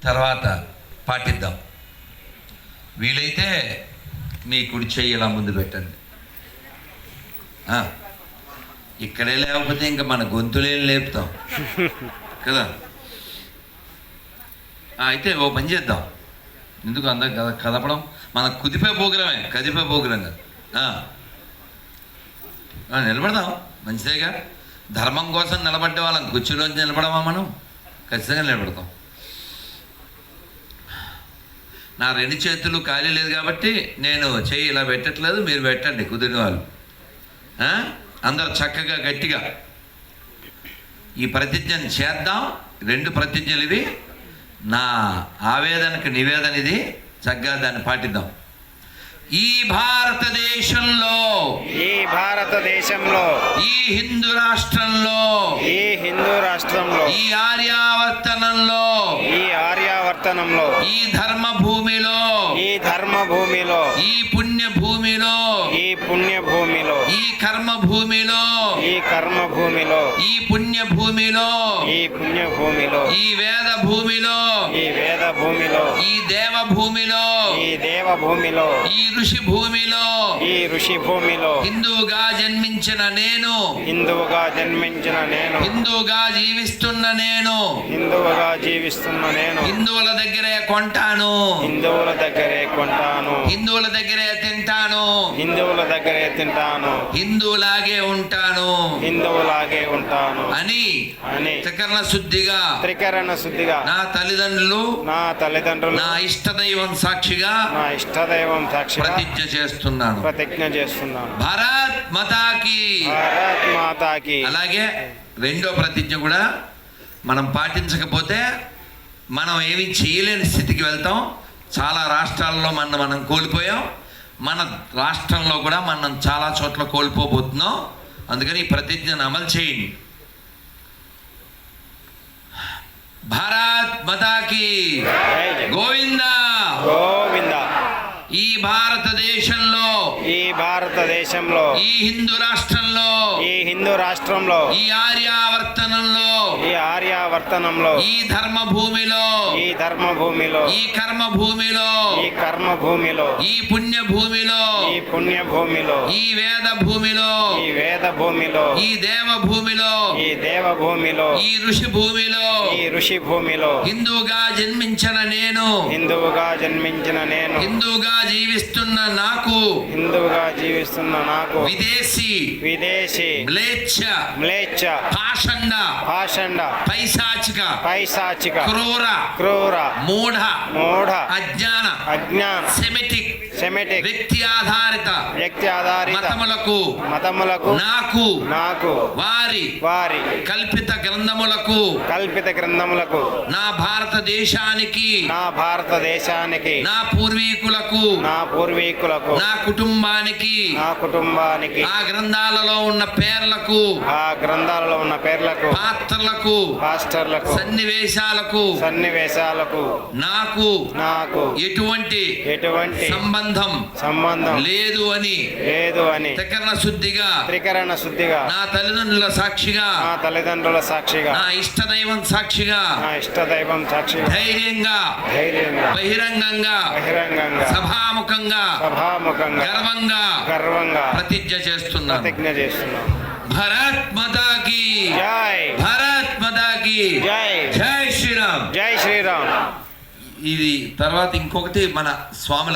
తర్వాత పాటిద్దాం. వీలైతే మీ కుడి చెయ్యి ఇలా ముందు పెట్టండి. ఇక్కడే లేకపోతే ఇంకా మన గొంతులేం లేపుతాం కదా. అయితే ఓ పని చేద్దాం, ఎందుకు అందరం కదపడం, మన కుదిపే పోగురమే, కదిపే పోగురం కదా. నిలబడదాం, మంచిదేగా. ధర్మం కోసం నిలబడ్డే వాళ్ళం కుర్చీలోంచి నిలబడమా? మనం ఖచ్చితంగా నిలబడతాం. నా 2 చేతులు ఖాళీ లేదు కాబట్టి నేను చెయ్యి ఇలా పెట్టట్లేదు, మీరు పెట్టండి కుదిరిన వాళ్ళు. అందరూ చక్కగా గట్టిగా ఈ ప్రతిజ్ఞను చేద్దాం. 2 ప్రతిజ్ఞలు ఇవి. నా ఆవేదనకు నివేదన ఇది. చక్కగా దాన్ని పాటిద్దాం. ఈ భారతదేశంలో ఈ హిందూ రాష్ట్రంలో ఈ ఆర్యావర్తనంలో ఈ ధర్మ భూమిలో ఈ పుణ్య భూమిలో ఈ కర్మ భూమిలో ఈ పుణ్య భూమిలో ఈ వేద భూమిలో ఈ దేవ భూమిలో ఈ ఋషి భూమిలో హిందువుగా జన్మించిన నేను హిందువుగా జీవిస్తున్న నేను హిందువుల దగ్గరే కొంటాను, హిందువుల దగ్గరే తింటాను, హిందువులాగే ఉంటాను అని త్రికరణ శుద్ధిగా నా తల్లిదండ్రులు నా ఇష్టదైవం సాక్షిగా ప్రతిజ్ఞ చేస్తున్నాను. భారత్ మాతాకి. అలాగే 2వ ప్రతిజ్ఞ కూడా మనం పాటించకపోతే మనం ఏమీ చేయలేని స్థితికి వెళ్తాం. చాలా రాష్ట్రాల్లో మనం కోల్పోయాం. మన రాష్ట్రంలో కూడా మనం చాలా చోట్ల కోల్పోబోతున్నాం. అందుకని ఈ ప్రతిజ్ఞను అమలు చేయండి. భారత్ మాతాకి గోవిందా. ఈ భారతదేశంలో ఈ హిందూ రాష్ట్రంలో ఈ ఆర్యావర్తనంలో ఈ ధర్మ భూమిలో ఈ కర్మ భూమిలో ఈ పుణ్య భూమిలో ఈ వేద భూమిలో ఈ దేవ భూమిలో ఈ ఋషి భూమిలో హిందువుగా జన్మించిన నేను హిందువుగా జీవిస్తున్న నాకు విదేశీ మ్లేచ్ఛ పాషండ పైశాచిక క్రూర మూఢ అజ్ఞాన సెమిటిక్ వ్యక్తి ఆధారిత మతములకు నాకు వారి కల్పిత గ్రంథములకు నా భారతదేశానికి నా పూర్వీకులకు నా కుటుంబానికి ఆ గ్రంథాలలో ఉన్న పేర్లకు పాత్రలకు సన్నివేశాలకు నాకు ఎటువంటి సంబంధం లేదు అని త్రికరణ శుద్ధిగా నా తల్లిదండ్రుల సాక్షిగా నా ఇష్టదైవం సాక్షిగా ధైర్యంగా బహిరంగంగా సభాముఖంగా గర్వంగా ప్రతిజ్ఞ చేస్తున్నాను. భారత్ మాతాకి జై శ్రీరామ్. ఇది తర్వాత ఇంకొకటి మన స్వాముల